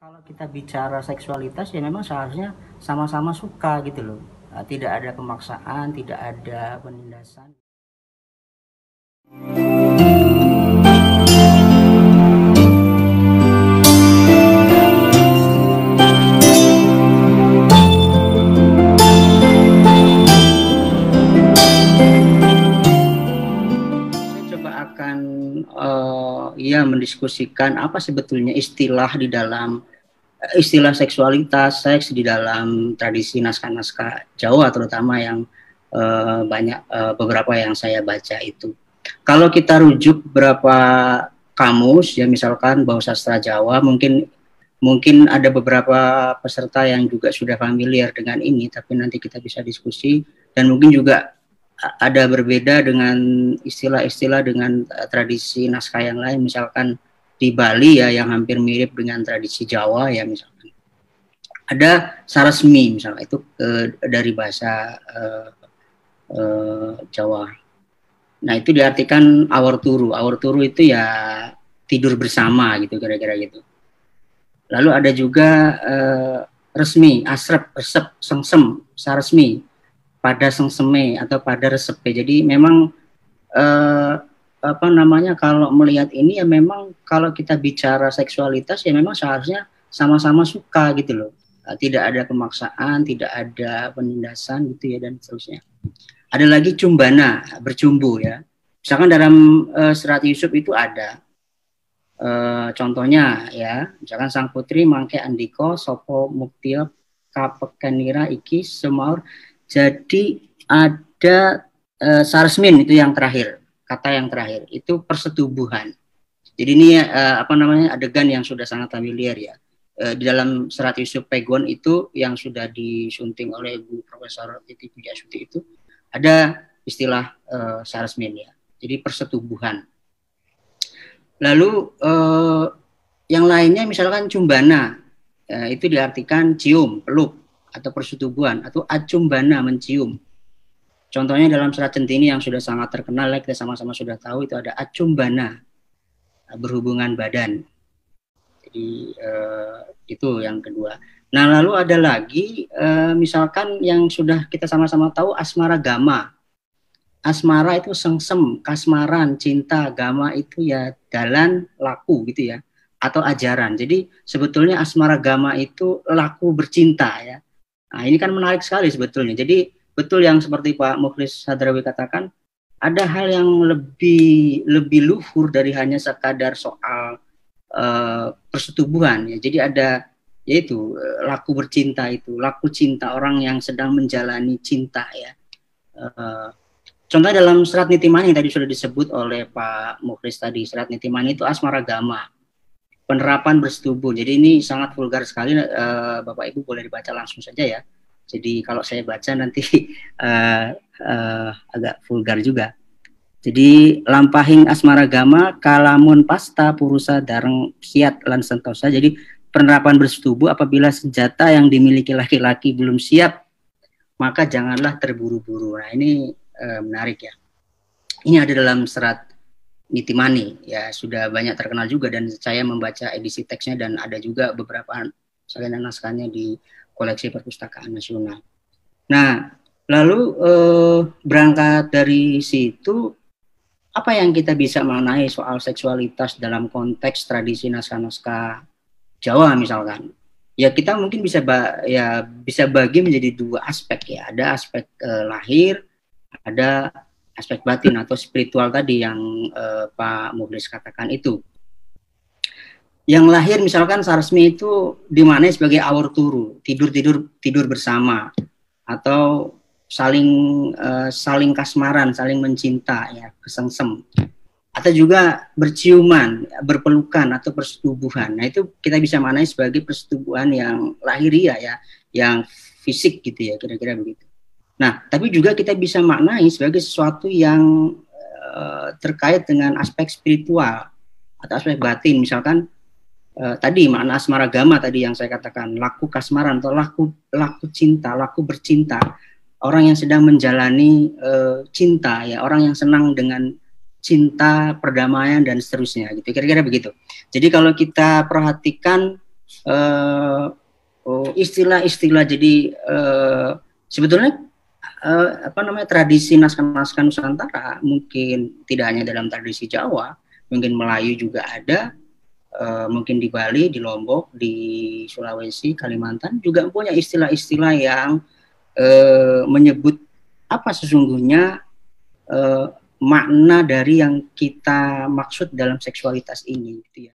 Kalau kita bicara seksualitas ya memang seharusnya sama-sama suka gitu loh. Tidak ada pemaksaan, tidak ada penindasan. Saya coba akan mendiskusikan apa sebetulnya istilah di dalam istilah seksualitas, seks di dalam tradisi naskah-naskah Jawa terutama yang beberapa yang saya baca itu. Kalau kita rujuk beberapa kamus ya misalkan Bau Sastra Jawa, mungkin ada beberapa peserta yang juga sudah familiar dengan ini, tapi nanti kita bisa diskusi dan mungkin juga ada berbeda dengan istilah-istilah dengan tradisi naskah yang lain, misalkan di Bali ya yang hampir mirip dengan tradisi Jawa ya misalkan. Ada sarasmi misalnya itu dari bahasa Jawa. Nah itu diartikan awar turu. Awar turu itu ya tidur bersama gitu kira-kira gitu. Lalu ada juga resmi, asrep, resep, sengsem, sarasmi, pada sengseme atau pada resepe. Jadi memang kalau melihat ini ya memang kalau kita bicara seksualitas ya memang seharusnya sama-sama suka gitu loh. Tidak ada pemaksaan, tidak ada penindasan gitu ya dan seterusnya. Ada lagi cumbana, bercumbu ya. Misalkan dalam Serat Yusuf itu ada contohnya ya, misalkan sang putri mangke andiko sopo muktio kapekenira iki semaur. Jadi ada sarasmin itu yang terakhir, kata yang terakhir itu persetubuhan. Jadi ini adegan yang sudah sangat familiar ya. Di dalam Serat Yusuf Pegon itu yang sudah disunting oleh Bu Profesor Titi Pujiastuti itu ada istilah sarasmin ya. Jadi persetubuhan. Lalu yang lainnya misalkan cumbana itu diartikan cium, peluk atau persetubuhan atau acumbana mencium. Contohnya dalam Serat Centini yang sudah sangat terkenal ya, kita sama-sama sudah tahu itu ada acumbana, berhubungan badan. Jadi itu yang kedua. Nah lalu ada lagi misalkan yang sudah kita sama-sama tahu asmara gama. Asmara itu sengsem, kasmaran, cinta, gama itu ya dalan, laku gitu ya, atau ajaran. Jadi sebetulnya asmara gama itu laku bercinta ya. Nah ini kan menarik sekali sebetulnya. Jadi betul yang seperti Pak Mukhlis Hadrawi katakan, ada hal yang lebih luhur dari hanya sekadar soal persetubuhan ya. Jadi ada yaitu laku bercinta itu, laku cinta orang yang sedang menjalani cinta ya. Contohnya dalam Serat Nitimani yang tadi sudah disebut oleh Pak Mukhlis tadi, Serat Nitimani itu asmara gama, penerapan bersetubuh. Jadi ini sangat vulgar sekali, Bapak Ibu boleh dibaca langsung saja ya. Jadi kalau saya baca nanti agak vulgar juga. Jadi lampahing asmara gama kalamun pasta purusa dareng kiat lan sentosa. Jadi penerapan bersetubuh apabila senjata yang dimiliki laki-laki belum siap, maka janganlah terburu-buru. Nah ini menarik ya. Ini ada dalam Serat Nitimani ya, sudah banyak terkenal juga dan saya membaca edisi teksnya dan ada juga beberapa salinan naskahnya di koleksi Perpustakaan Nasional. Nah, lalu berangkat dari situ apa yang kita bisa maknai soal seksualitas dalam konteks tradisi naskah-naskah Jawa misalkan? Ya kita mungkin bisa bagi menjadi dua aspek ya. Ada aspek lahir, ada aspek batin atau spiritual tadi yang Pak Mukhlis katakan itu. Yang lahir misalkan sarasmi itu dimaknai sebagai awar turu, tidur bersama atau saling kasmaran, saling mencinta ya, kesengsem. Atau juga berciuman, berpelukan atau persetubuhan. Nah itu kita bisa maknai sebagai persetubuhan yang lahiriah ya, yang fisik gitu ya, kira-kira begitu. Nah, tapi juga kita bisa maknai sebagai sesuatu yang terkait dengan aspek spiritual atau aspek batin. Misalkan tadi makna asmara gama tadi yang saya katakan, laku kasmaran atau laku cinta, laku bercinta. Orang yang sedang menjalani cinta ya, orang yang senang dengan cinta, perdamaian dan seterusnya gitu. Kira-kira begitu. Jadi kalau kita perhatikan istilah-istilah. Jadi sebetulnya apa namanya, tradisi naskah-naskah Nusantara mungkin tidak hanya dalam tradisi Jawa, mungkin Melayu juga ada, mungkin di Bali, di Lombok, di Sulawesi, Kalimantan juga punya istilah-istilah yang menyebut apa sesungguhnya makna dari yang kita maksud dalam seksualitas ini, gitu ya.